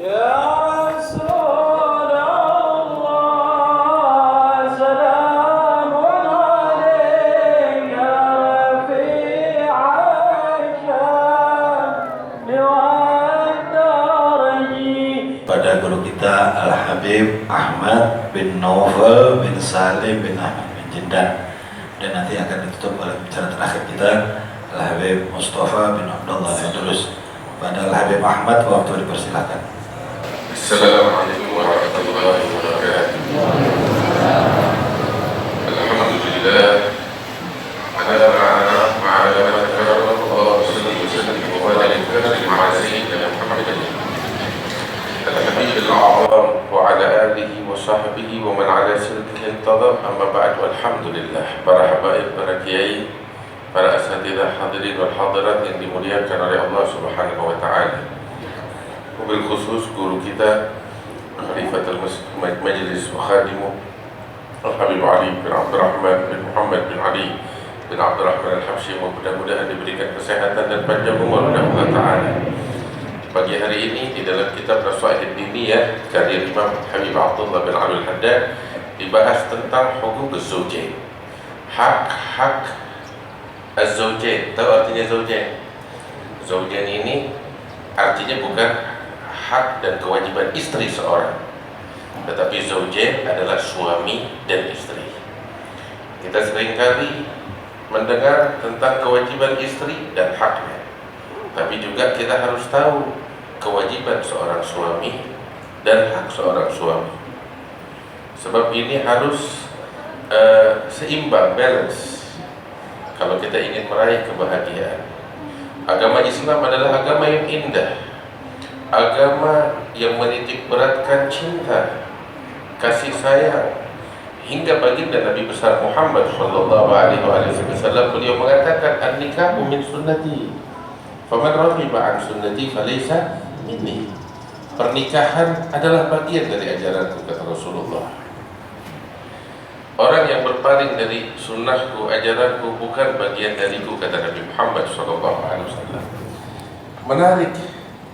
يا رسول الله سلام عليك رفيع الشان والدرج. Pada guru kita Al-Habib Ahmad bin Naufal bin Salim bin Ahmad bin Jindan, dan nanti akan ditutup oleh bicara terakhir kita Al-Habib Mustafa bin Abdullah Idrus. Pada Al-Habib Ahmad waktu dipersilakan. Assalamualaikum warahmatullahi wabarakatuh. Alhamdulillah ala ma'ala Allah sallallahu alaihi wa sallam Muhammadin al-habib al-a'zam wa ala alihi wa sahbihi wa man ala sirrihi intadam, amma ba'd. Alhamdulillah, para habaib, para kiai, para asatidzah hadirin wal hadirat yang dimuliakan oleh Allah Subhanahu wa taala. Wabil khusus guru kita Khalifatul Majlis wa Khadimu Al-Habib Ali bin Abdurrahman bin Muhammad bin Ali bin Abdurrahman Al-Habsyi, mudah-mudahan diberikan kesehatan dan panjang umur oleh Allah Ta'ala. Pagi hari ini di dalam kitab Rasail Diniyah karya Imam Habib Abdullah bin Ali Al-Haddad dibahas tentang huquq az-zawjain, hak-hak az-zawjain. Tahu artinya zawjain? Zawjain ini artinya bukan hak dan kewajiban istri seorang, tetapi zawjain adalah suami dan istri. Kita seringkali mendengar tentang kewajiban istri dan haknya, tapi juga kita harus tahu kewajiban seorang suami dan hak seorang suami. Sebab ini harus seimbang, balance, kalau kita ingin meraih kebahagiaan. Agama Islam adalah agama yang indah, agama yang menitik beratkan cinta, kasih sayang, hingga baginda Nabi besar Muhammad sallallahu alaihi wasallam beliau mengatakan, an-nikahu min sunnati faman raghiba an sunnati falaysa minni. Pernikahan adalah bagian dari ajaranku, kata Rasulullah. Orang yang berpaling dari sunnahku, ajaranku, bukan bagian dariku, kata Nabi Muhammad SAW. Menarik,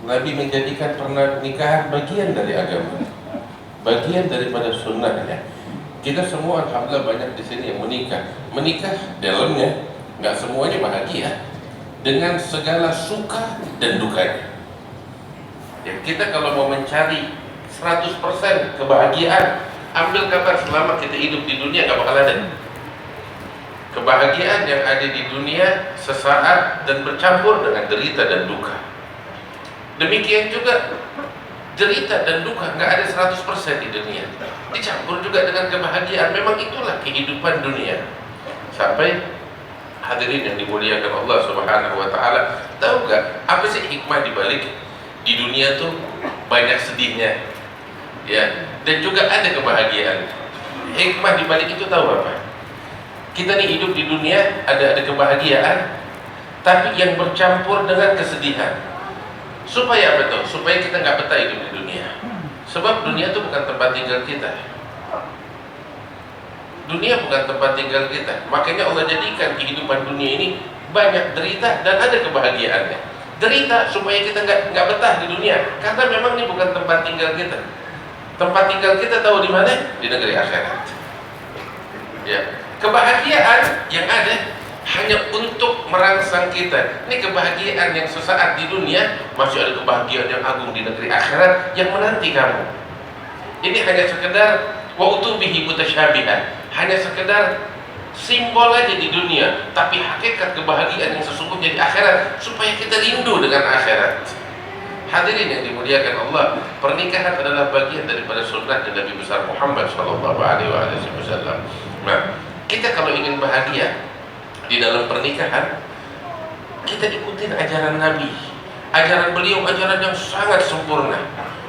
Nabi menjadikan pernikahan bagian dari agama, bagian daripada sunnahnya. Kita semua alhamdulillah banyak di sini yang menikah. Menikah dalamnya nggak semuanya bahagia, dengan segala suka dan dukanya. Ya, kita kalau mau mencari 100% kebahagiaan, ambil gambar selama kita hidup di dunia gak bakal ada. Kebahagiaan yang ada di dunia sesaat dan bercampur dengan derita dan duka. Demikian juga derita dan duka gak ada 100% di dunia, dicampur juga dengan kebahagiaan. Memang itulah kehidupan dunia. Sampai hadirin yang dimuliakan Allah Subhanahu wa taala, tahu gak apa sih hikmah dibalik di dunia tuh banyak sedihnya, ya, dan juga ada kebahagiaan. Hikmah dibalik itu tahu apa? Kita nih hidup di dunia ada kebahagiaan, tapi yang bercampur dengan kesedihan. Supaya apa tuh? Supaya kita nggak betah hidup di dunia. Sebab dunia itu bukan tempat tinggal kita. Dunia bukan tempat tinggal kita. Makanya Allah jadikan kehidupan dunia ini banyak derita dan ada kebahagiaannya. Derita supaya kita nggak betah di dunia, karena memang ini bukan tempat tinggal kita. Tempat tinggal kita tahu di mana? Di negeri akhirat. Ya, kebahagiaan yang ada hanya untuk merangsang kita. Ini kebahagiaan yang sesaat di dunia, masih ada kebahagiaan yang agung di negeri akhirat yang menanti kamu. Ini hanya sekedar wa utubihi mutasyabihan, hanya sekedar simbol aja di dunia, tapi hakikat kebahagiaan yang sesungguhnya di akhirat, supaya kita rindu dengan akhirat. Hadirin yang dimuliakan Allah, pernikahan adalah bagian daripada sunnah Nabi besar Muhammad sallallahu alaihi wasallam. Nah, kita kalau ingin bahagia di dalam pernikahan, kita ikutin ajaran Nabi. Ajaran beliau ajaran yang sangat sempurna,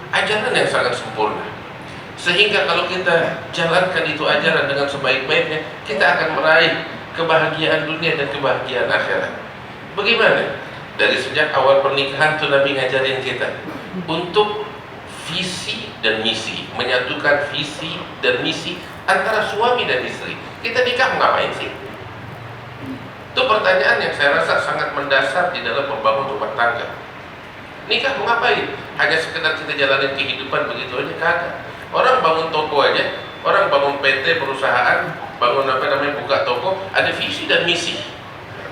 ajaran yang sangat sempurna. Sehingga kalau kita jalankan itu ajaran dengan sebaik-baiknya, kita akan meraih kebahagiaan dunia dan kebahagiaan akhirat. Bagaimana? Dari sejak awal pernikahan tuh Nabi ngajarin kita untuk visi dan misi, menyatukan visi dan misi antara suami dan istri. Kita nikah ngapain sih? Itu pertanyaan yang saya rasa sangat mendasar di dalam membangun rumah tangga. Nikah mau ngapain? hanya sekedar kita jalanin kehidupan begitu aja, kagak. Orang bangun toko aja, orang bangun PT, perusahaan, bangun buka toko, ada visi dan misi.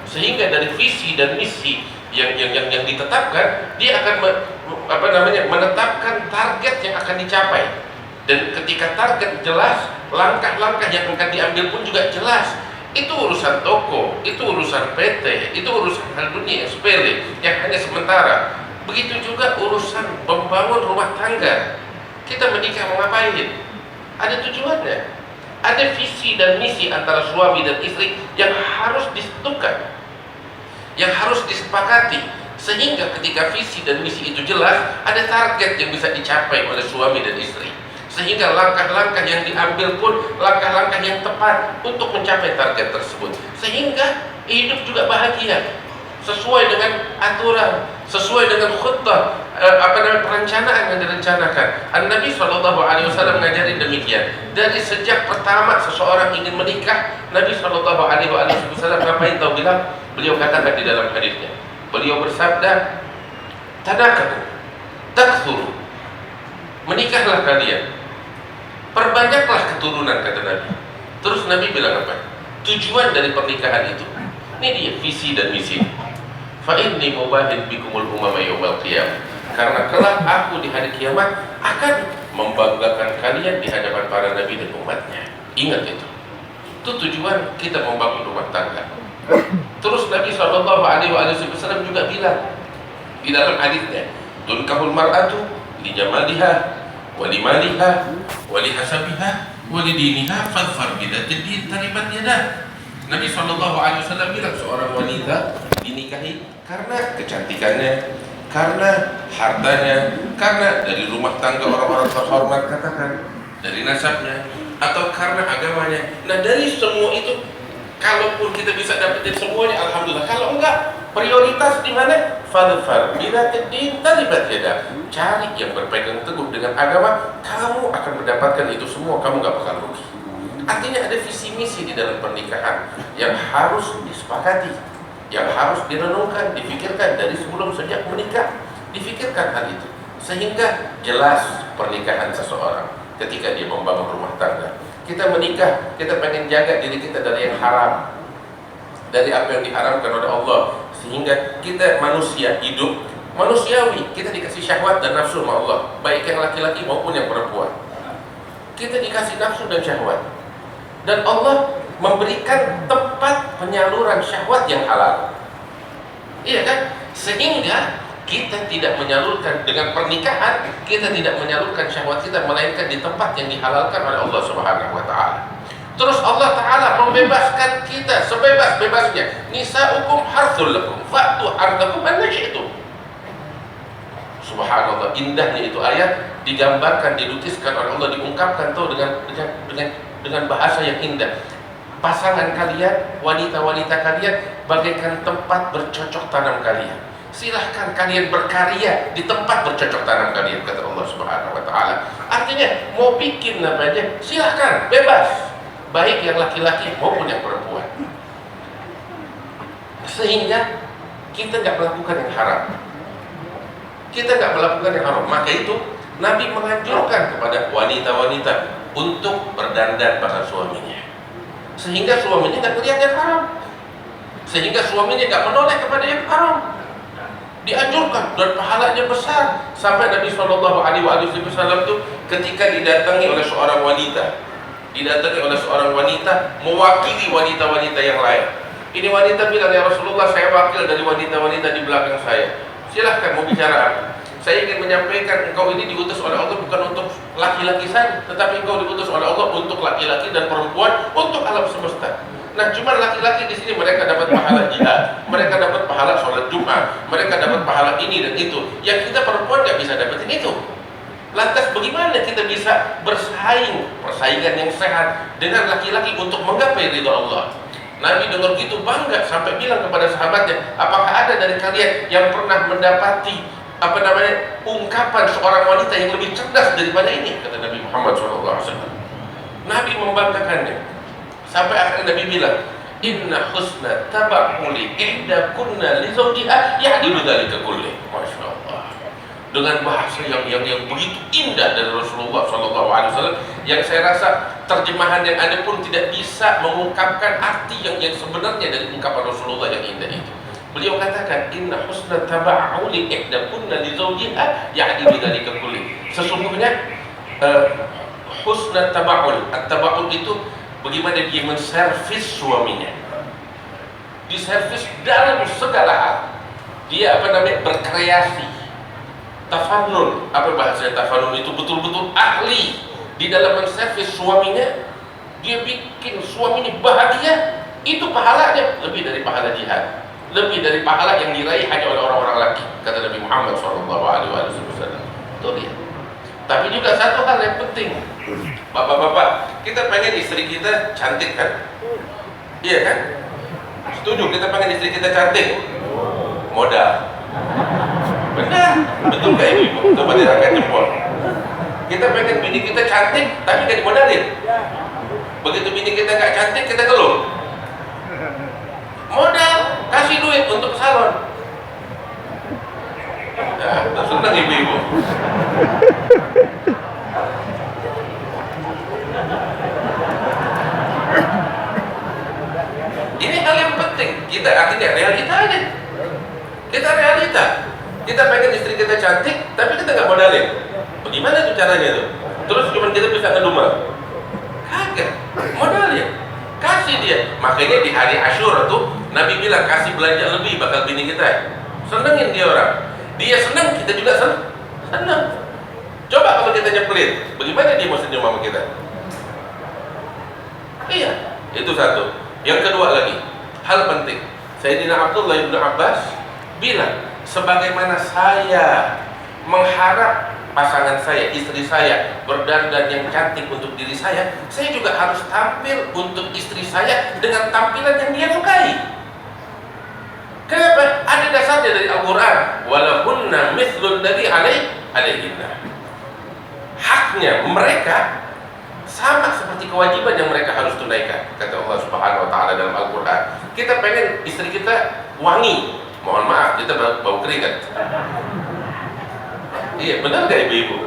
Sehingga dari visi dan misi yang ditetapkan, dia akan menetapkan target yang akan dicapai. Dan ketika target jelas, langkah-langkah yang akan diambil pun juga jelas. Itu urusan toko, itu urusan PT, itu urusan hal dunia yang sepele, yang hanya sementara. Begitu juga urusan membangun rumah tangga. Kita menikah mau ngapain? Ada tujuannya. Ada visi dan misi antara suami dan istri yang harus ditentukan, yang harus disepakati, sehingga ketika visi dan misi itu jelas, ada target yang bisa dicapai oleh suami dan istri, sehingga langkah-langkah yang diambil pun langkah-langkah yang tepat untuk mencapai target tersebut, sehingga hidup juga bahagia sesuai dengan aturan, sesuai dengan khutbah perencanaan yang direncanakan. Nabi SAW mengajari demikian. Dari sejak pertama seseorang ingin menikah, Nabi SAW ngapain tahu bilang? Beliau katakan di dalam hadisnya, beliau bersabda, tanakahu takthuru, menikahlah kalian, perbanyaklah keturunan, kata Nabi. Terus Nabi bilang apa? Tujuan dari pernikahan itu, ini dia visi dan misi. Fa inni mubahin bikumul umama yaumal qiyamah, karena kelak aku di hari kiamat akan membanggakan kalian di hadapan para nabi dan umatnya. Ingat itu. Itu tujuan kita membangun rumah tangga. Terus Nabi SAW juga bilang di dalam hadisnya, tunkahul mar'atu li jamaliha wa li maliha wa li hasabiha wa li diniha fadfar bidzati din taribat yadah. Nabi SAW bilang seorang wanita dinikahi karena kecantikannya, karena hartanya, karena dari rumah tangga orang-orang terhormat, katakan dari nasabnya, atau karena agamanya. Nah, dari semua itu, kalaupun kita bisa dapetin semuanya, alhamdulillah. Kalau enggak, prioritas di mana? Fadfar bidzati din taribat yadah. Cari yang berpegang teguh dengan agama, kamu akan mendapatkan itu semua, kamu enggak bakal rugi. Artinya ada visi misi di dalam pernikahan yang harus disepakati, yang harus direnungkan, difikirkan dari sebelum sejak menikah, difikirkan hal itu, sehingga jelas pernikahan seseorang ketika dia membangun rumah tangga. Kita menikah, kita pengen jaga diri kita dari yang haram, dari apa yang diharamkan oleh Allah, sehingga kita manusia hidup manusiawi, kita dikasih syahwat dan nafsu sama Allah, baik yang laki-laki maupun yang perempuan. Kita dikasih nafsu dan syahwat, dan Allah memberikan tempat penyaluran syahwat yang halal. Iya kan? Sehingga kita tidak menyalurkan dengan pernikahan, kita tidak menyalurkan syahwat kita, melainkan di tempat yang dihalalkan oleh Allah Subhanahu wa taala. Terus Allah taala membebaskan kita sebebas-bebasnya. Nisa'ukum harthul lakum fa'tu harthakum anna syi'tum. Subhanallah, indahnya itu ayat, digambarkan, dilukiskan oleh Allah, diungkapkan tuh dengan bahasa yang indah. Pasangan kalian, wanita-wanita kalian bagaikan tempat bercocok tanam kalian. Silahkan kalian berkarya di tempat bercocok tanam kalian, kata Allah Subhanahu wa taala. Artinya mau bikin apa aja, silahkan, bebas, baik yang laki-laki maupun yang perempuan. Sehingga kita nggak melakukan yang haram. Kita nggak melakukan yang haram. Maka itu Nabi menganjurkan kepada wanita-wanita untuk berdandan pada suaminya, sehingga suaminya nggak melihat yang haram, sehingga suaminya nggak menoleh kepada yang haram. Dianjurkan dan pahalanya besar. Sampai Nabi SAW itu ketika didatangi oleh seorang wanita, mewakili wanita-wanita yang lain. Ini wanita bilang, ya Rasulullah, saya wakil dari wanita-wanita di belakang saya. Silahkan mau bicara apa? Saya ingin menyampaikan, engkau ini diutus oleh Allah bukan untuk laki-laki saja, tetapi engkau diutus oleh Allah untuk laki-laki dan perempuan, untuk alam semesta. Nah, cuma laki-laki di sini mereka dapat pahala jihad, mereka dapat pahala sholat Jumat, mereka dapat pahala ini dan itu. Yang kita perempuan nggak bisa dapetin itu. Lantas bagaimana kita bisa persaingan yang sehat dengan laki-laki untuk menggapai ridha Allah? Nabi dengar gitu bangga sampai bilang kepada sahabatnya, apakah ada dari kalian yang pernah mendapati ungkapan seorang wanita yang lebih cerdas daripada ini? Kata Nabi Muhammad SAW. Nabi membanggakannya. Sampai akhirnya Nabi bilang, inna husna taba'uli ihda kunna li zawjiha ya'dilu dzalika kulli. Masya Allah. dengan bahasa yang begitu indah dari Rasulullah SAW, yang saya rasa terjemahan yang ada pun tidak bisa mengungkapkan arti yang sebenarnya dari ungkapan Rasulullah yang indah itu. Beliau katakan, inna husna taba'uli ihdakunna li zawjiha ya'ni bidzalika kulli. Sesungguhnya husna taba'ul, at-taba'ul itu bagaimana dia menservis suaminya, diservis dalam segala hal. Dia berkreasi. Tafannun, apa bahasa tafannun itu, betul-betul ahli di dalam menservis suaminya. Dia bikin suaminya bahagia. Itu pahalanya lebih dari pahala jihad, lebih dari pahala yang diraih hanya oleh orang-orang laki, kata Nabi Muhammad SAW. Itu dia. Tapi juga satu hal yang penting, bapak-bapak, kita pengen istri kita cantik kan? Iya kan? Setuju, kita pengen istri kita cantik. Modal. Benar, betul gak ibu? Coba diangkat jempol. Kita pengen bini kita cantik, tapi gak dimodalin. Begitu bini kita gak cantik, kita keluh. Modal, kasih duit untuk salon. Ya, senang ibu-ibu. Ini hal yang penting. Kita akhirnya realita aja. Kita realita. Kita pengen istri kita cantik, tapi kita nggak modalin. Bagaimana tuh caranya tuh? Terus cuma kita bisa ngedumel? Kagak, modalin. Kasih dia. Makanya di hari Asyura tuh Nabi bilang kasih belanja lebih bakal bini kita. Senengin dia orang. Dia seneng, kita juga seneng. Coba kalau kita nyepelin, bagaimana dia mau senyum sama kita? Iya, itu satu. Yang kedua lagi, hal penting. Sayyidina Abdullah ibn Abbas bilang, sebagaimana saya mengharap pasangan saya, istri saya berdandan yang cantik untuk diri saya juga harus tampil untuk istri saya dengan tampilan yang dia sukai. Kenapa? Ada dasarnya dari Al-Quran. Walahunna mithlul ladzi alaihinna. Haknya mereka sama seperti kewajiban yang mereka harus tunaikan, kata Allah Subhanahu wa taala dalam Al-Quran. Kita pengen istri kita wangi. Mohon maaf, kita bau keringat. Iya, benar gak ibu-ibu?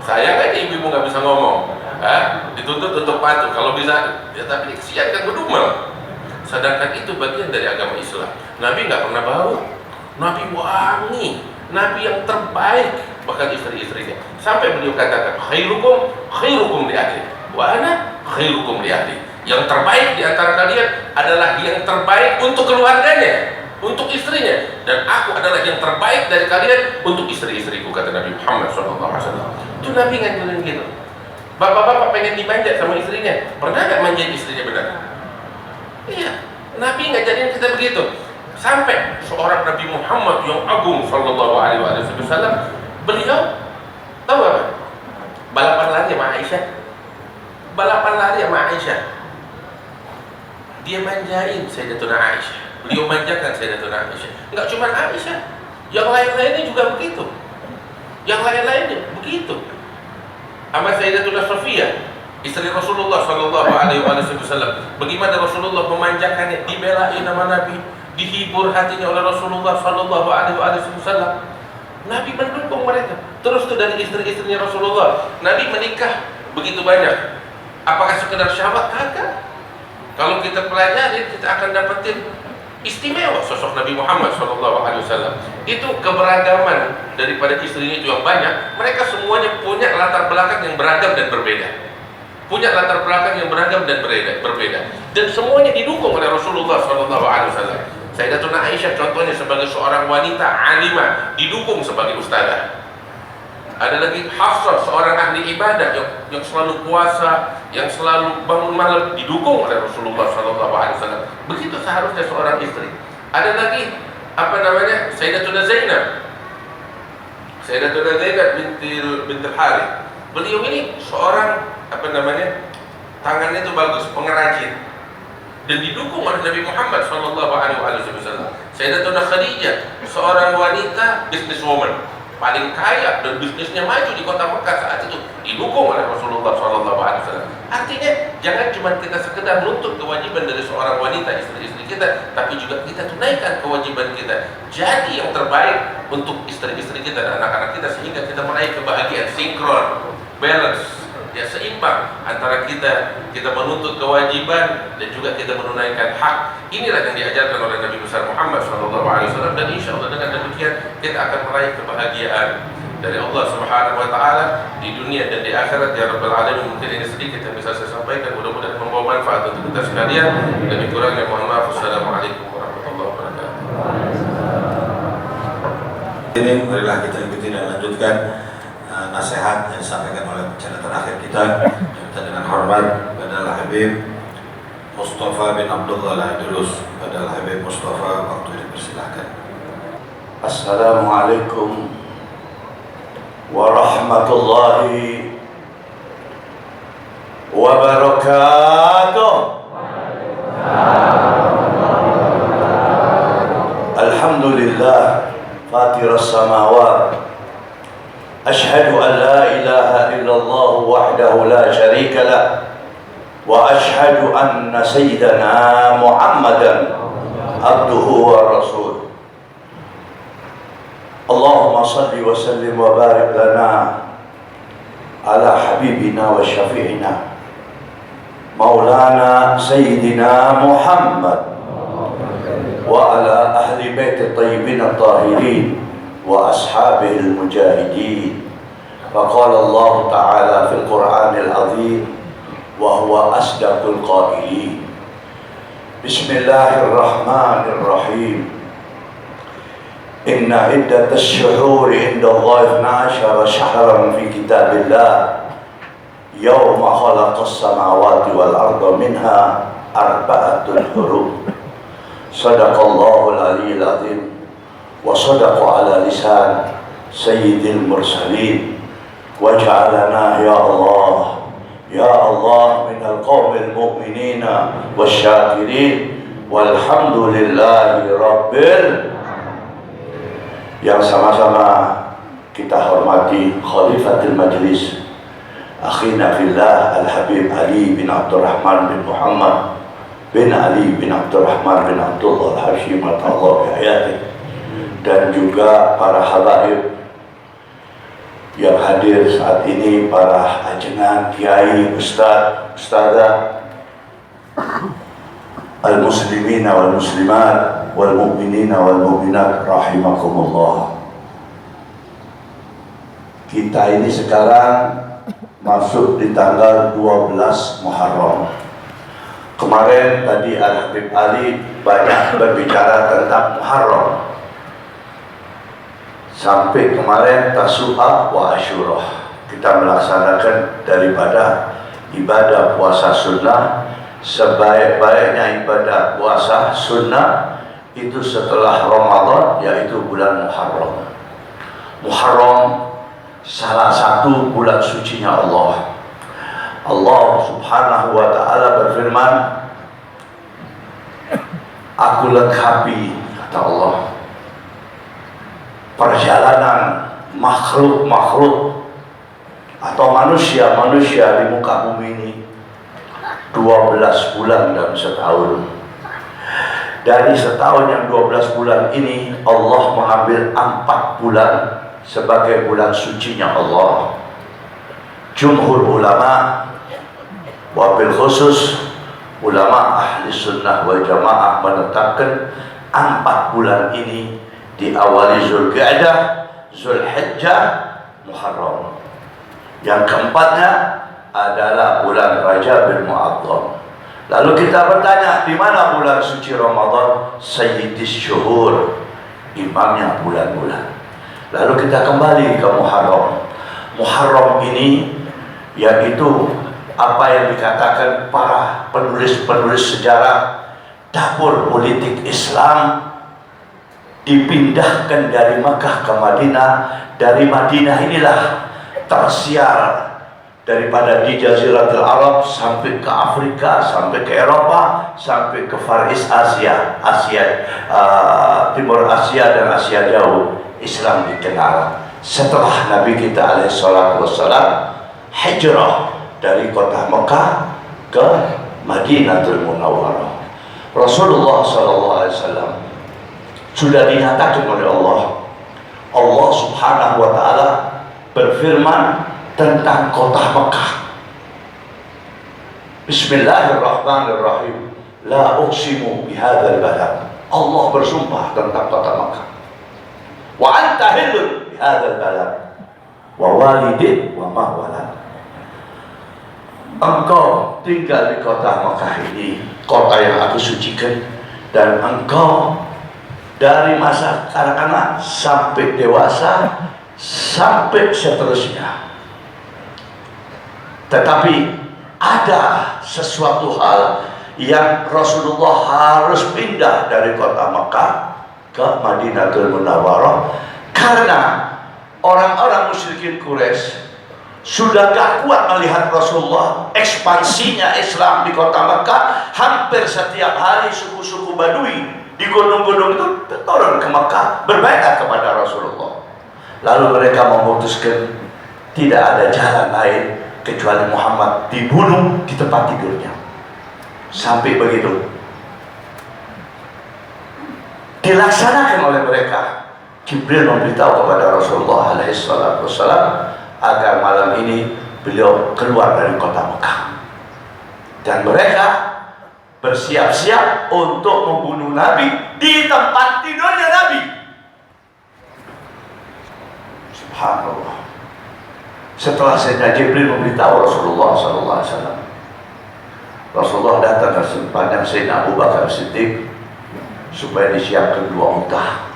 Sayang aja ibu-ibu gak bisa ngomong. Dituntut untuk patuh. Kalau bisa, ya tapi kesian kan berdumel. Sedangkan itu bagian dari agama Islam. Nabi gak pernah bau. Nabi wangi. Nabi yang terbaik, bahkan istri-istrinya. Sampai beliau katakan, khairukum li ahli. Wa ana khairukum li ahli. Yang terbaik di antara kalian adalah yang terbaik untuk keluarganya, untuk istrinya, dan aku adalah yang terbaik dari kalian untuk istri-istriku, kata Nabi Muhammad SAW. Itu Nabi ngajarin gitu. Bapak-bapak pengen dimanja sama istrinya, pernah gak manjain istrinya benar? Iya, Nabi ngajarin kita begitu. Sampai seorang Nabi Muhammad yang agung SAW, beliau tahu apa? Balapan lari sama Aisyah. Balapan lari sama Aisyah. Dia manjain Sayyidatuna Aisyah. Beliau manjakan Sayyidatuna Aisyah. Enggak cuma Aisyah, yang lain-lainnya juga begitu. Yang lain-lainnya begitu. Sama Sayyidatuna Sofia, istri Rasulullah SAW. Bagaimana Rasulullah memanjakannya, dibelain sama Nabi, dihibur hatinya oleh Rasulullah SAW. Nabi mendukung mereka. Terus tuh dari istri-istrinya Rasulullah, Nabi menikah begitu banyak. Apakah sekedar syahwat? Kagak. Kalau kita pelajari, kita akan dapetin istimewa sosok Nabi Muhammad SAW. Itu keberagaman daripada istrinya itu yang banyak. Mereka semuanya punya latar belakang yang beragam dan berbeda. Punya latar belakang yang beragam dan berbeda. Dan semuanya didukung oleh Rasulullah SAW. Sayyidatuna Aisyah contohnya sebagai seorang wanita alimah, didukung sebagai ustazah. Ada lagi Hafsah, seorang ahli ibadah yang selalu puasa, yang selalu bangun malam, didukung oleh Rasulullah SAW. Begitu seharusnya seorang istri. Ada lagi Sayyidatuna Zainab. Sayyidatuna Zainab bintil Harith. Beliau ini seorang tangannya itu bagus, pengrajin, dan didukung oleh Nabi Muhammad SAW. Sayyidatuna Khadijah, seorang wanita businesswoman paling kaya dan bisnisnya maju di kota Mekah saat itu, didukung oleh Rasulullah SAW. Artinya jangan cuma kita sekedar nuntut kewajiban dari seorang wanita, istri-istri kita, tapi juga kita tunaikan kewajiban kita. Jadi yang terbaik untuk istri-istri kita dan anak-anak kita, sehingga kita meraih kebahagiaan sinkron, balance, ya seimbang antara kita menuntut kewajiban dan juga kita menunaikan hak. Inilah yang diajarkan oleh Nabi besar Muhammad SAW, dan insya Allah dengan demikian kita akan meraih kebahagiaan dari Allah Subhanahu wa Ta'ala di dunia dan di akhirat, ya Rabbal Alamin. Mungkin ini sedikit yang bisa saya sampaikan, mudah-mudahan membawa manfaat untuk kita sekalian. Lebih kurangnya mohon maaf. Assalamualaikum warahmatullahi wabarakatuh. Ini marilah kita ikuti dan lanjutkan nasihat yang disampaikan oleh pembicara terakhir kita dengan hormat kepada Al-Habib Mustafa bin Abdullah Al-Idrus. Kepada Al-Habib Mustafa, waktu dipersilahkan. Assalamualaikum warahmatullahi wabarakatuh. Alhamdulillah Fatir as-samawat, ashhadu an la ilaha illallah wahdahu la sharika lah, wa ashhadu anna sayyidana Muhammadan abduhu wa rasul. Allahumma salli wa sallim wa barik lana ala habibina wa syafi'ina maulana sayyidina Muhammad وعلى أهل بيت الطيبين الطاهرين وأصحابه المجاهدين. فقال الله تعالى في القرآن العظيم وهو أصدق القائلين: بسم الله الرحمن الرحيم إن عدة الشهور عند الله 12 شهرا في كتاب الله يوم خلق السماوات والأرض منها 4 حروف. Sadaqallahul aliyyil azim wa sadaqa ala lisan sayyidil mursalin wa ja'alana ya Allah minal qawmil mu'minina wasyakirin walhamdulillahi rabbil. Yang sama-sama kita hormati Khalifatul Majlis akhina fillah Al-Habib Ali bin Abdurrahman bin Muhammad bin Ali bin Abdurrahman bin Abdullah Al-Hashim Allah bihayati, dan juga para habaib yang hadir saat ini, para ajengan, kiai, ustaz, ustazah, al-muslimina wal muslimat wal mu'minina wal mu'minat rahimakumullah. Kita ini sekarang masuk di tanggal 12 Muharram. Kemarin tadi Al-Habib Ali banyak berbicara tentang Muharram. Sampai kemarin Tasu'a wa Asyurah, kita melaksanakan daripada ibadah puasa sunnah. Sebaik-baiknya ibadah puasa sunnah itu setelah Ramadan, yaitu bulan Muharram. Muharram salah satu bulan sucinya Allah. Allah Subhanahu wa Ta'ala berfirman, aku lengkapi, kata Allah, perjalanan makhluk-makhluk atau manusia-manusia di muka bumi ini 12 bulan dalam setahun. Dari setahun yang 12 bulan ini, Allah mengambil 4 bulan sebagai bulan sucinya Allah. Jumhur ulama, wabil khusus ulama ahli sunnah wal jamaah, menetapkan 4 bulan ini diawali Zulqa'dah, Zulhijjah, Muharram. Yang keempatnya adalah bulan Rajab Mu'azzam. Lalu kita bertanya, di mana bulan suci Ramadan? Sayyidis syuhur, imamnya bulan-bulan. Lalu kita kembali ke Muharram. Muharram ini yaitu apa yang dikatakan para penulis-penulis sejarah, dapur politik Islam dipindahkan dari Makkah ke Madinah. Dari Madinah inilah tersiar daripada di Jaziratul Arab sampai ke Afrika, sampai ke Eropa, sampai ke Far East Asia, Timur Asia dan Asia Jauh. Islam dikenal setelah Nabi kita alaihissalatu wassalam hijrah dari kota Mekah ke Madinatul Munawwarah. Rasulullah SAW sudah dinyatakan oleh Allah, Allah Subhanahu wa Ta'ala berfirman tentang kota Mekah. Bismillahirrahmanirrahim. La uqsimu bihadzal balad. Allah bersumpah tentang kota Mekah. Wa anta hillun bihadzal balad. Wa walidin wa ma walad. Engkau tinggal di kota Mekah ini, kota yang aku sucikan, dan engkau dari masa kanak-kanak sampai dewasa sampai seterusnya. Tetapi ada sesuatu hal yang Rasulullah harus pindah dari kota Mekah ke Madinatul Munawwarah karena orang-orang musyrikin Quraisy sudah gak kuat melihat Rasulullah. Ekspansinya Islam di kota Mekah, hampir setiap hari suku-suku Badui di gunung-gunung itu turun ke Mekah berbaiat kepada Rasulullah. Lalu mereka memutuskan tidak ada jalan lain kecuali Muhammad dibunuh di tempat tidurnya. Sampai begitu dilaksanakan oleh mereka. Jibril memberitahu kepada Rasulullah alaihissalam agar malam ini beliau keluar dari kota Mekah, dan mereka bersiap-siap untuk membunuh Nabi di tempat tidurnya Nabi. Subhanallah. Setelah Sayyidina Jibril memberitahu Rasulullah SAW, Rasulullah datang ke sepanjang Sayyidina Abu Bakar Siddiq supaya disiapkan 2 unta.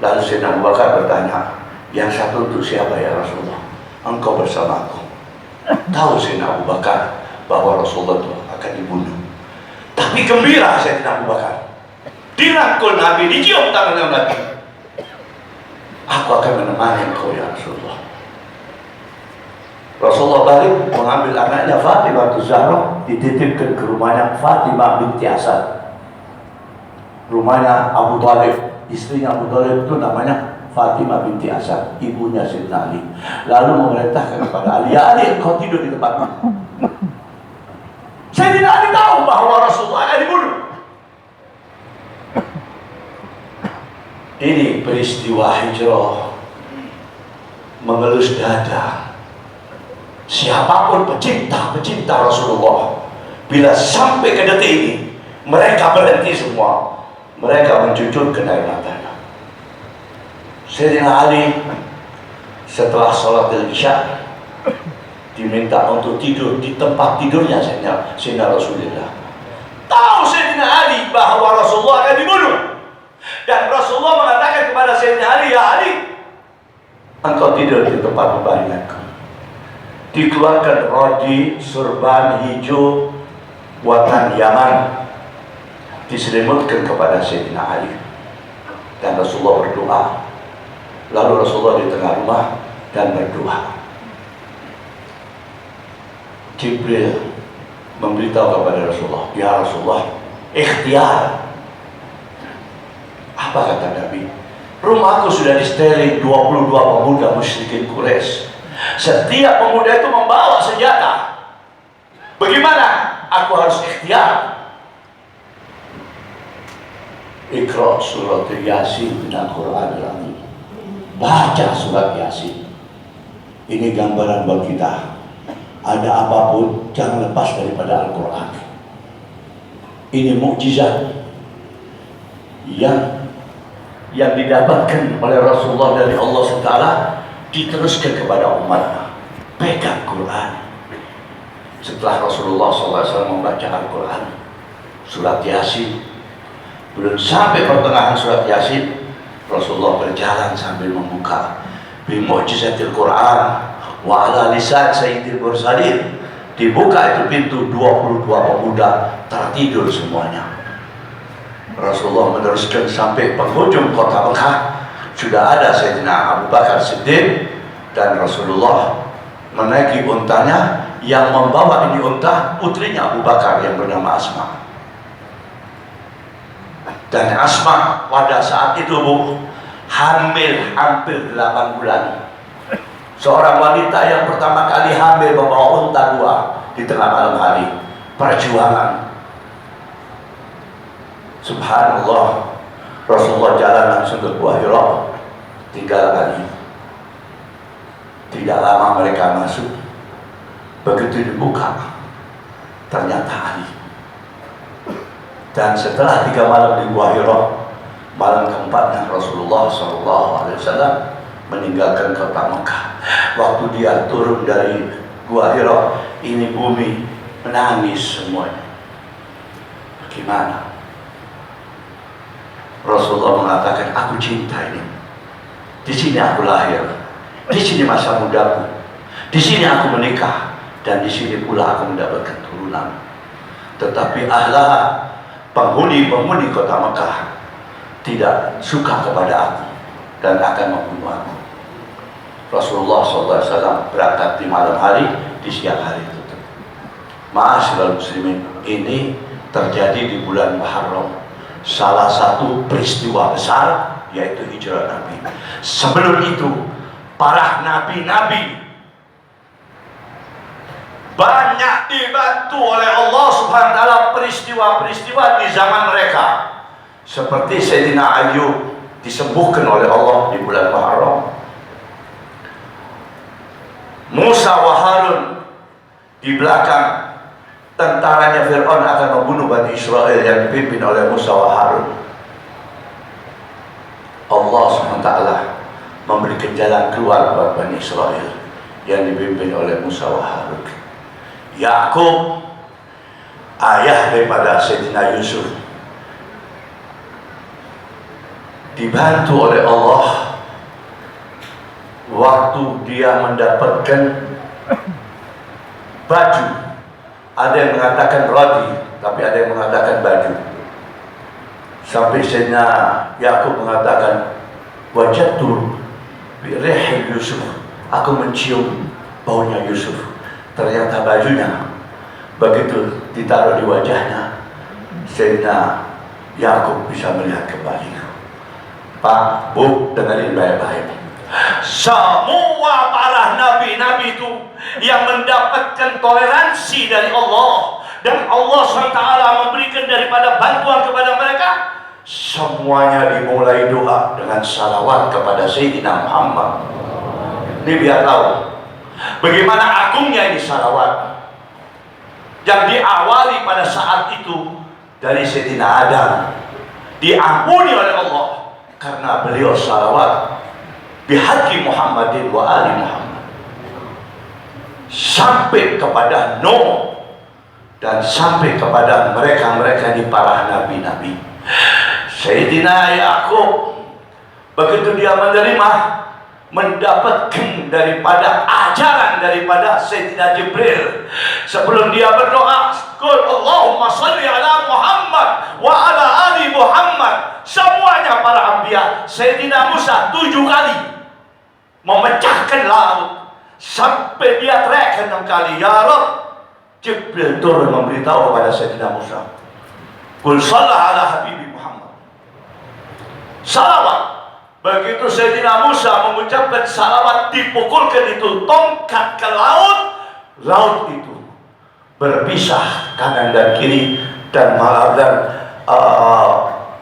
Lalu Sayyidina Abu Bakar bertanya, yang satu untuk siapa ya Rasulullah? Engkau bersamaku. Tahu Sayyidina Abu Bakar bahwa Rasulullah itu akan dibunuh, tapi gembira Sayyidina Abu Bakar. Dirangkul Nabi, dicium tangan Nabi. Aku akan menemani engkau ya Rasulullah. Rasulullah balik mengambil anaknya Fatimah Zahra, dititipkan ke rumahnya Fatimah binti Asad. Rumahnya Abu Thalib, istrinya Abu Thalib itu namanya Fatimah binti Asad, ibunya Sayyidina Ali. Lalu memerintahkan kepada Ali, ya Ali, kau tidur di tempatmu. Sayyidina Ali tahu bahwa Rasulullah akan dibunuh. Ini peristiwa hijrah mengelus dada. Siapapun pecinta Rasulullah, bila sampai ke detik ini, mereka berhenti semua. Mereka mencucurkan air matanya. Sayyidina Ali setelah sholat Isya diminta untuk tidur di tempat tidurnya Sayyidina Rasulullah. Tahu Sayyidina Ali bahwa Rasulullah akan dibunuh, dan Rasulullah mengatakan kepada Sayyidina Ali, ya Ali, engkau tidur di tempat pembaringanku. Dikeluarkan roti surban hijau buatan Yaman, diselimutkan kepada Sayyidina Ali, dan Rasulullah berdoa. Lalu Rasulullah di tengah rumah dan berdoa. Jibril memberitahu kepada Rasulullah, ya Rasulullah, ikhtiar. Apa kata Nabi? Rumahku sudah disteling 22 pemuda musyrikin Quraisy. Setiap pemuda itu membawa senjata. Bagaimana? Aku harus ikhtiar. Iqra surat Yasin min Al-Quran Al-Azim. Baca surat Yasin. Ini gambaran buat kita. Ada apapun, jangan lepas daripada Al-Quran. Ini mukjizat yang didapatkan oleh Rasulullah dari Allah SWT, diteruskan kepada umat. Pegang Quran. Setelah Rasulullah SAW membaca Al-Quran, surat Yasin, belum sampai pertengahan surat Yasin, Rasulullah berjalan sambil membuka bimu'jizatil Quran wa ala lisan sayyidil mursalin. Dibuka itu pintu, 22 pemuda tertidur semuanya. Rasulullah meneruskan sampai penghujung kota Mekah. Sudah ada Sayyidina Abu Bakar Siddiq, dan Rasulullah menaiki untanya. Yang membawa ini unta putrinya Abu Bakar yang bernama Asma. Dan Asma pada saat itu hamil hampir 8 bulan. Seorang wanita yang pertama kali hamil membawa unta 2 di tengah malam hari. Perjuangan. Subhanallah. Rasulullah jalan langsung ke Gua Hira. tinggal Ali. Tidak lama mereka masuk. Begitu dibuka, ternyata Ali. Dan setelah 3 malam di Gua Hira, malam keempatnya Rasulullah SAW meninggalkan kota Mekah. Waktu dia turun dari Gua Hira, ini bumi menangis semuanya. Bagaimana? Rasulullah mengatakan, aku cinta ini. Di sini aku lahir, di sini masa mudaku, di sini aku menikah, dan di sini pula aku mendapatkan turunan. Tetapi ahlah, penghuni-penghuni kota Mekah tidak suka kepada aku dan akan membunuh aku. Rasulullah SAW berangkat di malam hari, di siang hari itu. Ma'asyiral muslimin, ini terjadi di bulan Muharram. Salah satu peristiwa besar yaitu hijrah Nabi. Sebelum itu, para nabi-nabi banyak dibantu oleh Allah Subhanahu wa taala peristiwa-peristiwa di zaman mereka. Seperti Sayyidina Ayyub disembuhkan oleh Allah di bulan Muharram. Musa wa Harun di belakang tentaranya Fir'aun akan membunuh Bani Israel yang dipimpin oleh Musa wa Harun. Allah SWT memberikan jalan keluar buat Bani Israel yang dipimpin oleh Musa wa Harun. Yakub, ayah daripada Sayyidina Yusuf, dibantu oleh Allah waktu dia mendapatkan baju. Ada yang mengatakan roti, tapi ada yang mengatakan baju. Sampai Sayyidina Yakub mengatakan, wajadtu bi rihil Yusuf, aku mencium baunya Yusuf. Ternyata bajunya. Begitu ditaruh di wajahnya, Sayyidina Yakub bisa melihat kembali. Pak, Bu, dengerin baik-baik. Semua para nabi-nabi itu yang mendapatkan toleransi dari Allah, dan Allah SWT memberikan daripada bantuan kepada mereka, semuanya dimulai doa dengan salawat kepada Sayyidina Muhammad. Ini biar tahu bagaimana agungnya ini salawat yang diawali pada saat itu dari Sayyidina Adam, diampuni oleh Allah karena beliau salawat bihaqi Muhammadin wa ali Muhammad, sampai kepada Nuh dan sampai kepada mereka-mereka di para nabi-nabi. Sayyidina Yakub begitu dia menerima, mendapatkan daripada ajaran daripada Sayyidina Jibril, sebelum dia berdoa, qul Allahumma shalli ala Muhammad wa ala ali Muhammad, semuanya para anbiya. Sayyidina Musa 7 kali memecahkan laut, sampai dia teriak 6 kali, ya Rabb. Jibril turun memberitahu kepada Sayyidina Musa, qul sallallahu ala habibi Muhammad, salawat. Begitu Sayyidina Musa mengucapkan salawat, dipukulkan itu tongkat ke laut. Laut itu berpisah kanan dan kiri, dan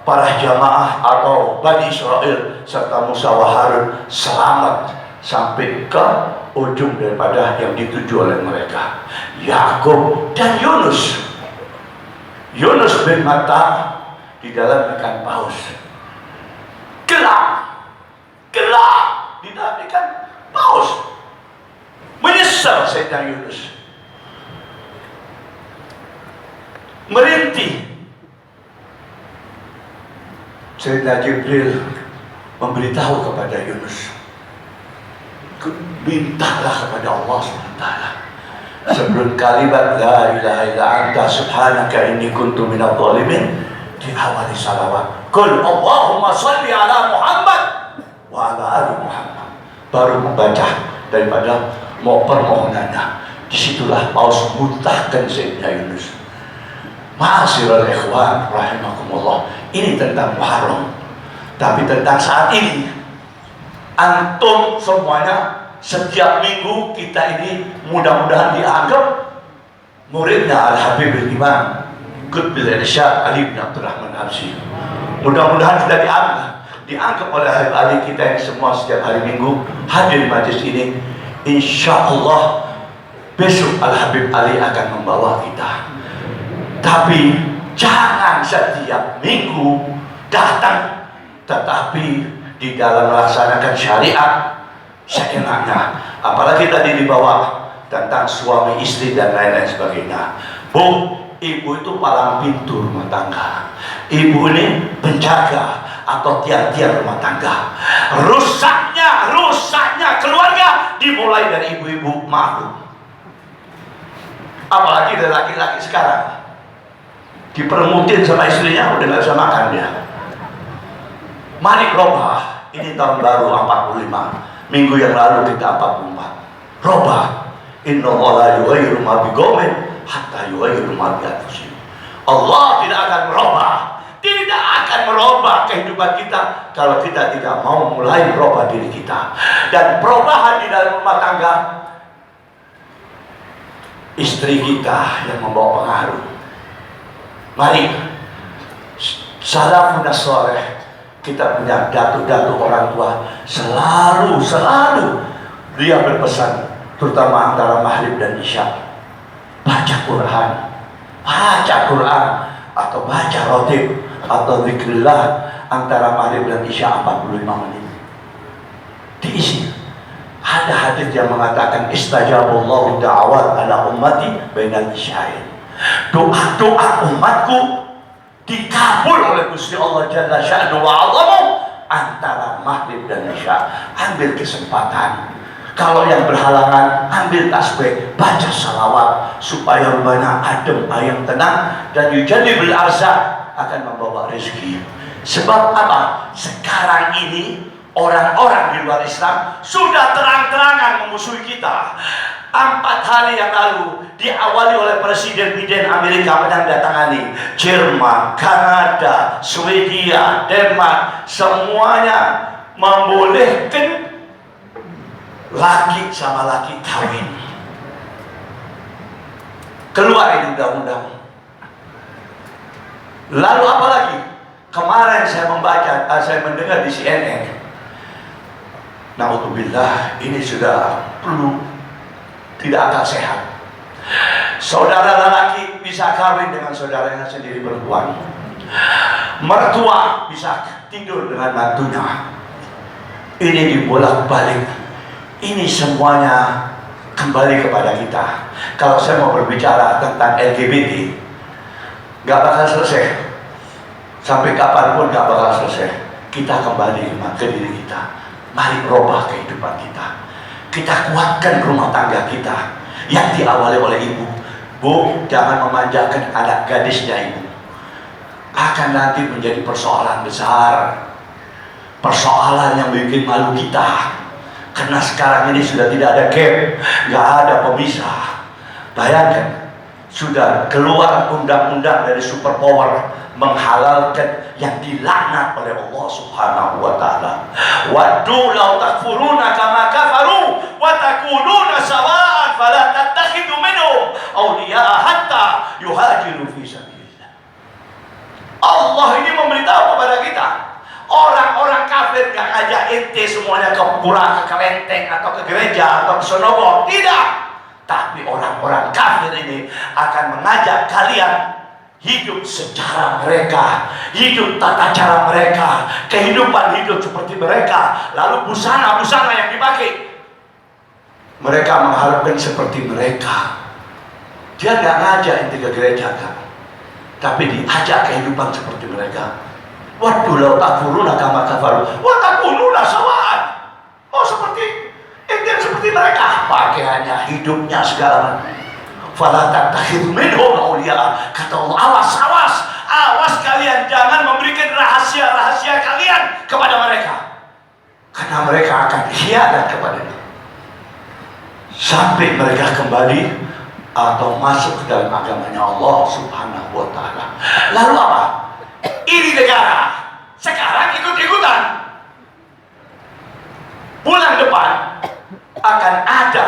para jamaah atau Bani Israel serta Musa wa Harun selamat sampai ke ujung daripada yang dituju oleh mereka, Yakub dan Yunus. Yunus bin Matta di dalam ikan paus, gelap di dalam ikan paus, menyesal Sayyidina Yunus, merintih. Sayyidina Jibril memberitahu kepada Yunus, mintalah kepada Allah SWT sebelum kalimat la ilaha illa anta subhanaka inni kuntu minadh dhalimin diawali salawat, qul Allahumma shalli ala Muhammad wa ala ali Muhammad, baru membaca daripada mau permohonannya. Disitulah paus muntahkan Sayyidina Yunus. Ma'asyiral ikhwan rahimakumullah, ini tentang Muharram, tapi tentang saat ini. Antum semuanya setiap minggu kita ini mudah-mudahan dianggap muridnya Al-Habib Al-Imam Qutbil Irsyad Ali bin Abdurrahman Habsyi. Mudah-mudahan kita dianggap dianggap oleh adik-adik kita yang semua setiap hari Minggu hadir di majelis ini. Insya Allah besok Al-Habib Ali akan membawa kita. Tapi jangan setiap minggu datang, tetapi di dalam melaksanakan syariat seenaknya. Apalagi tadi dibawa tentang suami istri dan lain-lain sebagainya. Bu, ibu itu palang pintu rumah tangga. Ibu ini penjaga atau tiang-tiang rumah tangga. Rusaknya keluarga dimulai dari ibu-ibu makhluk. Apalagi dari laki-laki sekarang, dipermutin sama istrinya udah nggak bisa makan dia. Mari robah. Ini tahun baru 45. Minggu yang lalu kita 44. Robah. Inna Allah la yughayyiru ma biqaumin hatta yughayyiru ma bi anfusihim. Allah tidak akan merubah kehidupan kita kalau kita tidak mau mulai merubah diri kita. Dan perubahan di dalam rumah tangga, istri kita yang membawa pengaruh. Mari salafun saleh, kita punya datu-datu orang tua, selalu dia berpesan, terutama antara maghrib dan isya, baca Quran atau baca rotib atau zikrillah antara maghrib dan isya 45 menit diisi. Ada hadis yang mengatakan istajaballahu da'awat ala ummati bainal isyain. Doa umatku dikabul oleh Gusti Allah Jalla Sya'nu wa 'azzamu antara maghrib dan isya. Ambil kesempatan. Kalau yang berhalangan, ambil tasbih, baca salawat supaya rumahnya adem, ayam, tenang, dan yujadibul arzak, akan membawa rezeki. Sebab apa? Sekarang ini orang-orang di luar Islam sudah terang-terangan memusuhi kita. 4 hari yang lalu diawali oleh Presiden Amerika menandatangani Jerman, Kanada, Swedia, Denmark, semuanya membolehkan laki sama laki kawin. Keluar ini undang-undang. Lalu apa lagi? Kemarin saya mendengar di CNN. Na'udzubillah, ini sudah perlu, tidak akal sehat. Saudara lelaki bisa kawin dengan saudaranya sendiri perempuan. Mertua bisa tidur dengan mantunya. Ini dibolak-balik. Ini semuanya kembali kepada kita. Kalau saya mau berbicara tentang LGBT, gak bakal selesai. Sampai kapanpun gak bakal selesai. Kita kembali ke diri kita. Mari merubah kehidupan kita. Kita kuatkan rumah tangga kita yang diawali oleh ibu. Bu, jangan memanjakan anak gadisnya ibu. Akan nanti menjadi persoalan besar. Persoalan yang bikin malu kita. Karena sekarang ini sudah tidak ada gap, nggak ada pemisah. Bayangkan, sudah keluar undang-undang dari superpower menghalalkan yang dilaknat oleh Allah Subhanahu wa taala. Waddu law takfuruna kama kafaru wa takununa sawa'an fala tattakhidhu minhum awliya'a hatta yuhajiru fi sabilillah. Allah ini memberitahu kepada kita, orang-orang kafir yang ngajak ente semuanya ke pura, ke kelenteng, atau ke gereja, atau ke Sonogor. Tidak. Tapi orang-orang kafir ini akan mengajak kalian hidup secara mereka, hidup tata cara mereka, kehidupan hidup seperti mereka. Lalu busana-busana yang dipakai, mereka mengharapkan seperti mereka. Dia nggak ngajak ente ke gereja kan, tapi diajak kehidupan seperti mereka. Waduh, lau takfuruna kama kafaru wa takununa sawa'an. Oh, seperti yang seperti mereka, pakaiannya, hidupnya, segala macam. Fala tattakhidhu minhum awliya. Kata Allah, awas kalian, jangan memberikan rahasia-rahasia kalian kepada mereka, karena mereka akan khianat kepadanya sampai mereka kembali atau masuk ke dalam agamanya Allah Subhanahu wa taala. Lalu apa? Ini negara sekarang ikut-ikutan. Bulan depan akan ada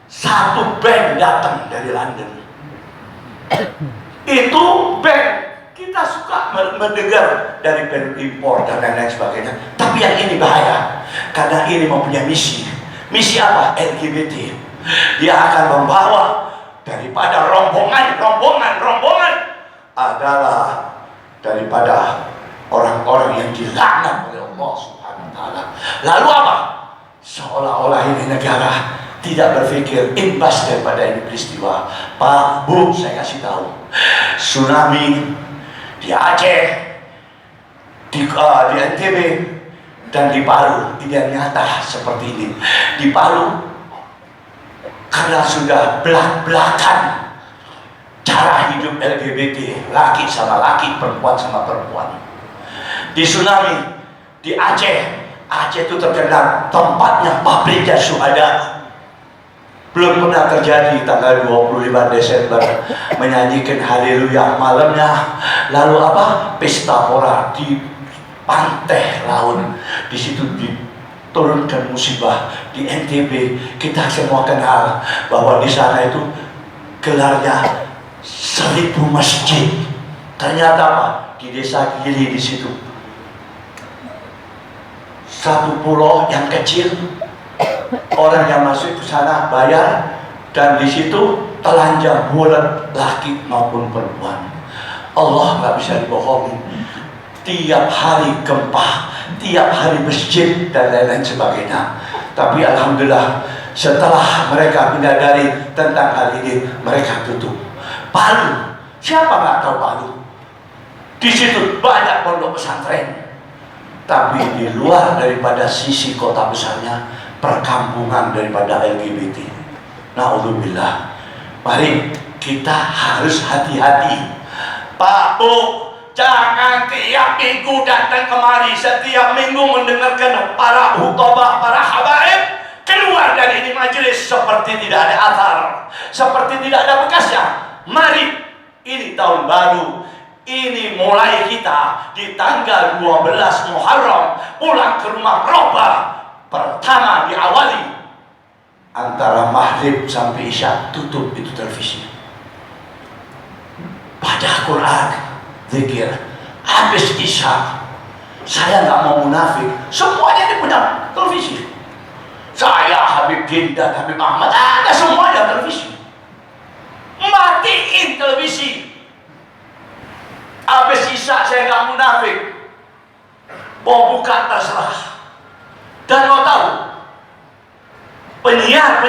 satu band datang dari London. Itu band kita Kita suka mendengar dari film impor dan lain-lain sebagainya. Tapi yang ini bahaya, karena ini mempunyai misi. Misi apa? LGBT. Dia akan membawa daripada rombongan adalah daripada orang-orang yang dilaknat oleh Allah Subhanahu wa taala. Lalu apa? Seolah-olah ini negara tidak berpikir imbas daripada ini peristiwa. Pak, Bu, saya kasih tahu. Tsunami di Aceh, di NTB, dan di Palu. Ini yang nyata seperti ini. Di Palu, karena sudah belak-belakan cara hidup LGBT, laki sama laki, perempuan sama perempuan. Di tsunami di Aceh itu terkenal tempatnya pabriknya syuhada. Belum pernah terjadi tanggal 25 Desember menyanyikan haleluya malamnya. Lalu apa? Pesta pora di pantai laut. Di situ diturunkan musibah. Di NTB kita semua kenal bahwa di sana itu gelarnya 1000 masjid. Ternyata apa? Di desa Gili di situ, satu pulau yang kecil, orang yang masuk ke sana bayar, dan di situ telanjang bulat laki maupun perempuan. Allah nggak bisa dibohongi. Tiap hari gempa, tiap hari masjid dan lain-lain sebagainya. Tapi alhamdulillah setelah mereka menyadari tentang hal ini, mereka tutup. Palu, siapa nggak tahu Palu? Di situ banyak pondok pesantren. Tapi di luar daripada sisi kota besarnya, perkampungan daripada LGBT. Na'udzubillah. Mari kita harus hati-hati. Pak, Bu, jangan tiap minggu datang kemari, setiap minggu mendengarkan para khutbah, para habaib, keluar dari ini majelis seperti tidak ada athar, seperti tidak ada bekasnya. Mari, ini tahun baru. Ini mulai kita di tanggal 12 Muharram pulang ke rumah Robah. Pertama diawali antara maghrib sampai isya, tutup itu televisi. Baca Quran, zikir. Habis isya, saya nggak mau munafik, semuanya ini punya televisi. Saya, Habib Dinda, Habib Ahmad, ada semuanya televisi. Matiin televisi. Habis isya saya nggak munafik, mau buka terserah. Dan mau tahu, penyiar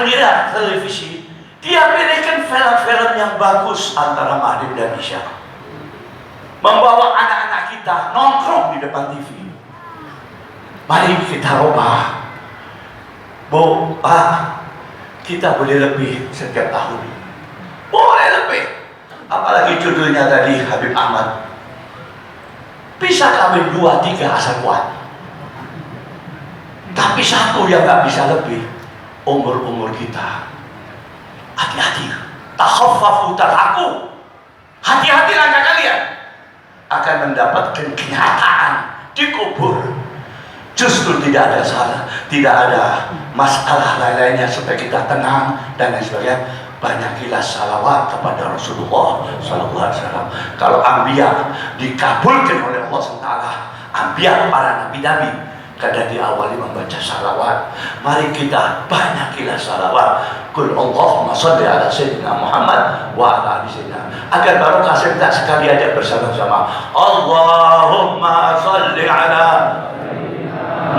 televisi dia pilihkan film-film yang bagus antara maghrib dan isya, membawa anak-anak kita nongkrong di depan TV. Mari kita rubah, Bu, Pak, kita boleh lebih setiap tahun, boleh lebih. Apalagi judulnya tadi Habib Ahmad, bisa kawin 2-3 asal kuat. Tapi satu yang gak bisa lebih, umur kita. Hati-hati, takhaffafu taraku. Hati-hati langkah kalian akan mendapatkan kenyataan di kubur. Justru tidak ada salah, tidak ada masalah lain-lainnya supaya kita tenang dan lain sebagainya. Banyakilah salawat kepada Rasulullah SAW. Kalau anbiya dikabulkan oleh Allah SWT, anbiya para nabi-nabi kadang diawali membaca salawat. Mari kita banyakilah salawat. Qul Allahumma sholli ala sayyidina Muhammad wa ala ali sayyidina. Agar barokah kita sekali aja bersama-sama. Allahumma sholli ala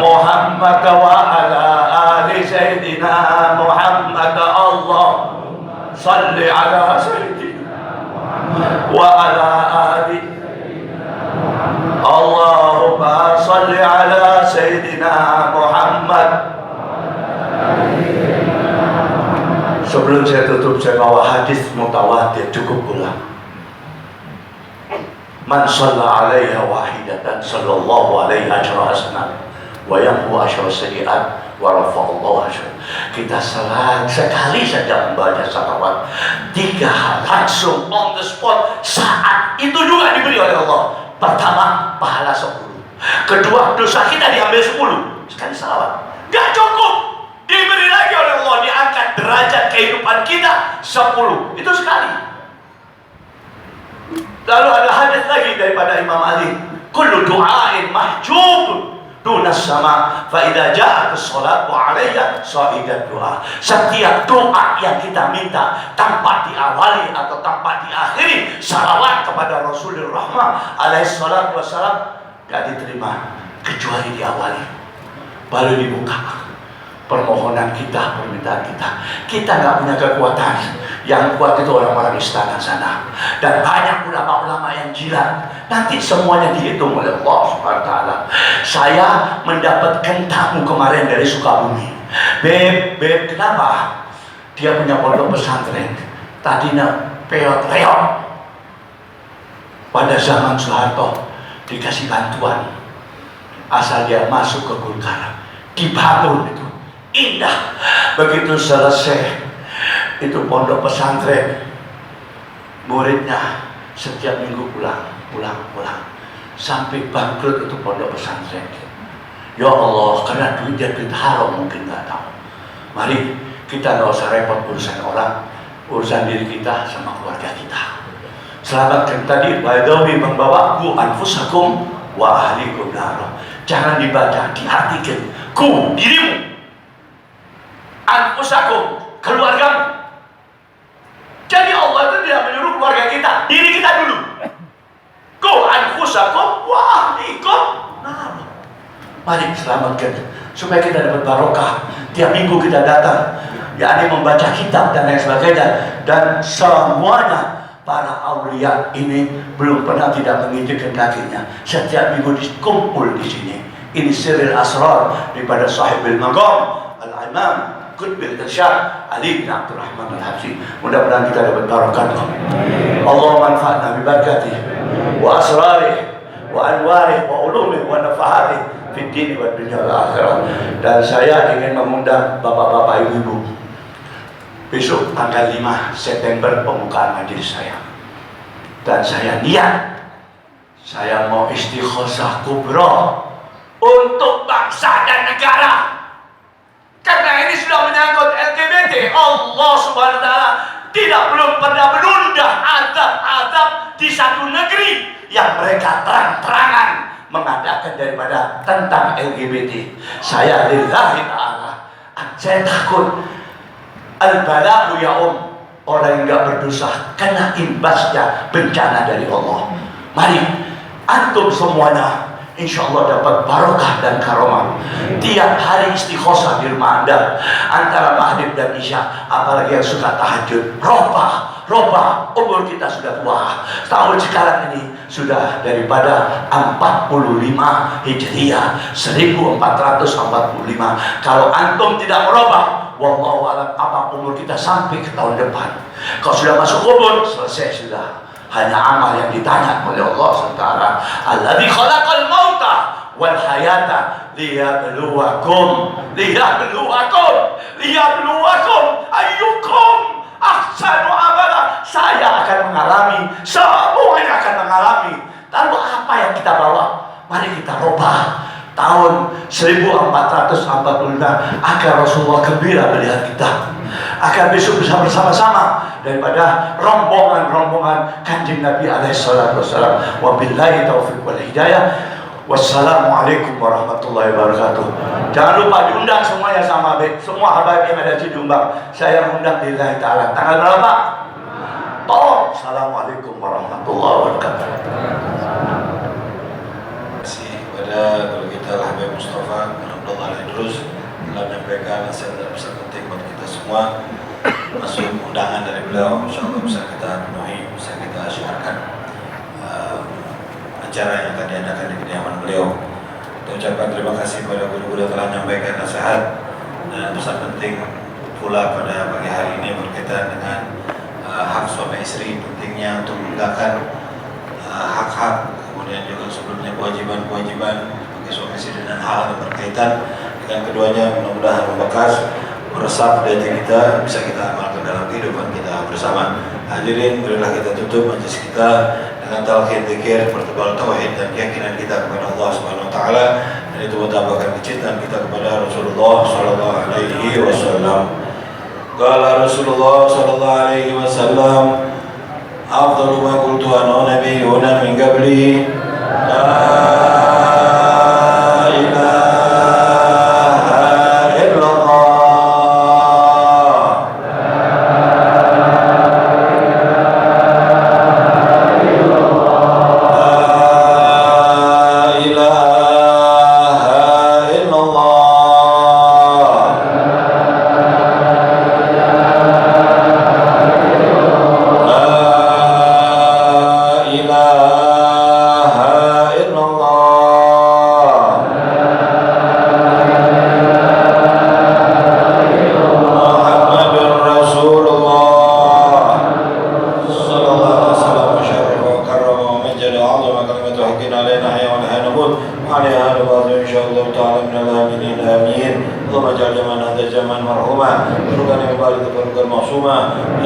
Muhammad wa ala ali sayyidina Muhammad. Allah salli ala sayyidina wa ala ali. Allahumma salli ala sayyidina Muhammad. Sebelum saya tutup, saya bawa hadis mutawatir, cukup pula. Man shalla alaiha wahidatan sallallahu alaihi asyara hasanah wa yamhu asyara sayyi'at wa rafa'allahu asyara. Kita sekali saja membaca salawat 3 hal langsung on the spot, saat itu juga diberi oleh Allah. Pertama, pahala 10. Kedua, dosa kita diambil 10. Sekali salawat gak cukup, diberi lagi oleh Allah, diangkat derajat kehidupan kita 10. Itu sekali. Lalu ada hadis lagi daripada Imam Ali, kullu du'ain mahjub dunas sama fa idza ja'at as-salat wa 'alayya sa'idat doa. Setiap doa yang kita minta tanpa diawali atau tanpa diakhiri salawat kepada Rasulullah Rahmah alaihi salatu wassalam tidak diterima kecuali diawali, baru dibuka permohonan kita, permintaan kita. Kita nggak punya kekuatan. Yang kuat itu orang-orang istana sana, dan banyak ulama-ulama yang jilat. Nanti semuanya dihitung oleh Allah Subhanahu wa Ta'ala. Saya mendapatkan tamu kemarin dari Sukabumi. Beb, kenapa? Dia punya pondok pesantren. Tadinya peot-reot. Pada zaman Soeharto dikasih bantuan. Asal dia masuk ke Golkar, dibangun itu indah. Begitu selesai itu pondok pesantren, muridnya setiap minggu pulang sampai bangkrut itu pondok pesantren. Ya Allah, karena duitnya duit haram mungkin nggak tahu. Mari kita nggak usah repot urusan orang, urusan diri kita sama keluarga kita. Selamatkan tadi baidawi membawa ku anfusakum wa ahlikum nar. Jangan dibaca, diartikan. Ku dirimu, anfusakum keluargamu. Jadi Allah itu tidak menyuruh keluarga kita, diri kita dulu. Ku anfusakum wa ahlikum nar. Mari selamatkan supaya kita dapat barokah. Tiap minggu kita datang, yakni membaca kitab dan lain sebagainya. Dan semuanya para aulia ini belum pernah tidak menginjakkan kakinya. Setiap minggu dikumpul di sini. Ini sirril asrar daripada sahibil maqam al-imam Qutbil Irsyad Ali bin Abdul Rahman Al-Habsyi. Mudah-mudahan kita dapat barakatuh. Allahumma anfa'na bi barakatihi wa asrarihi wa anwarihi wa ulumihi wa nafahatihi fid din wa dunya wal akhirah. Dan saya ingin mengundang bapak-bapak ibu-ibu. Besok tanggal 5 September pembukaan majelis saya. Dan saya niat saya mau istighosah kubra untuk bangsa dan negara. Karena ini sudah menyangkut LGBT. Allah Subhanahu wa Ta'ala belum pernah menunda azab-azab di satu negeri yang mereka terang-terangan mengadakan daripada tentang LGBT. Saya lillahi ta'ala, saya takut al-bala'u ya'um, orang yang tidak berdosa kena imbasnya bencana dari Allah. Mari antum semuanya insya Allah dapat barokah dan karomah. Tiap hari istighosah di rumah Anda antara maghrib dan isya. Apalagi yang suka tahajud, robah umur kita sudah tua. Tahun sekarang ini sudah daripada 45 Hijriah 1445. Kalau antum tidak merubah, wallahu alam apa umur kita sampai ke tahun depan. Kalau sudah masuk kubur, selesai sudah. Hanya amal yang ditanya oleh Allah SWT. Alladzi khalaqal mauta wal hayata liyabluwakum ayyukum ahsanu amala. Saya akan mengalami, semuanya akan mengalami. Lalu apa yang kita bawa? Mari kita robah. Tahun 1445 agar Rasulullah gembira melihat kita, agar besok bisa bersama-sama daripada rombongan-rombongan Kanjeng Nabi alaihi salatu wassalam. Wabillahi taufiq wal hidayah. Wassalamualaikum warahmatullahi wabarakatuh. Jangan lupa diundang semuanya sama semua habaib yang ada di diundang. Saya undang lillahi ta'ala. Tanggal berapa? Tolong. Assalamualaikum warahmatullahi wabarakatuh. Guru kita Al-Habib Mustafa Abdullah Al-Idrus telah menyampaikan nasihat dan pesan penting buat kita semua. Masuk undangan dari beliau, insyaallah bisa kita penuhi, bisa kita syiarkan acara yang akan diadakan di kediaman beliau. Kita ucapkan terima kasih kepada guru-guru yang telah menyampaikan nasihat dan pesan penting pula pada pagi hari ini berkaitan dengan hak suami istri, pentingnya untuk menegakkan hak-hak, kemudian juga sebelumnya kewajiban-kewajiban bagi suami istri dan hal yang berkaitan dengan keduanya. Mudah-mudahan membekas, meresap di hati kita, bisa kita amalkan dalam kehidupan kita bersama. Hadirin, marilah kita tutup majelis kita dengan talqin zikir, pertebal tauhid dan keyakinan kita kepada Allah Subhanahu wa taala, dan itu menambahkan kecintaan kita kepada Rasulullah sallallahu alaihi wasallam. Qala Rasulullah sallallahu alaihi wasallam, أفضل ما قلت أنا ونبينا من قبلي لا إله إلا الله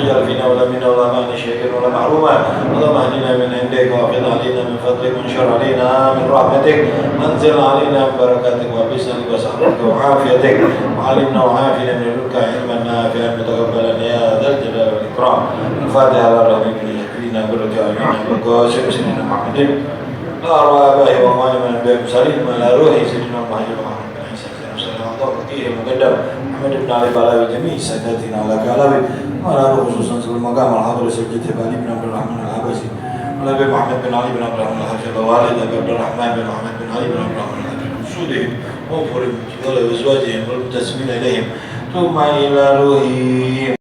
اجعل فينا ولا منا ولا مانع شيئا ولا معروما اللهم اهدنا من عندك وافض علينا من فضلك وانشر علينا من رحمتك انزل علينا من بركاتك وابسنا بسخطك وعافيتك وعلمنا وعافنا من لدنك علما نافعا متقبلا يا ذا الجلال والاكرام الفاتحه على الرحمن الرحيم بركة علينا بالقاسم سيدنا محمد لا أرواح آبائه وأموال من الأنبياء المرسلين وعلى روح سيدنا محمد محمد بن عيسى فقيه المقدم محمد بن علي بلاوي جميع ساداتنا على كعلوي وعلى روح خصوصا سبيل المقام الحضر سيدنا علي بن عبد الرحمن الحبشي وعلى أبي محمد بن علي بن عبد الرحمن الحبشي ووالد أبي عبد الرحمن بن محمد بن علي بن عبد الرحمن الحبشي وجودهم وفرهم وأزواجهم والمنتسبين إليهم ثم إلى روحهم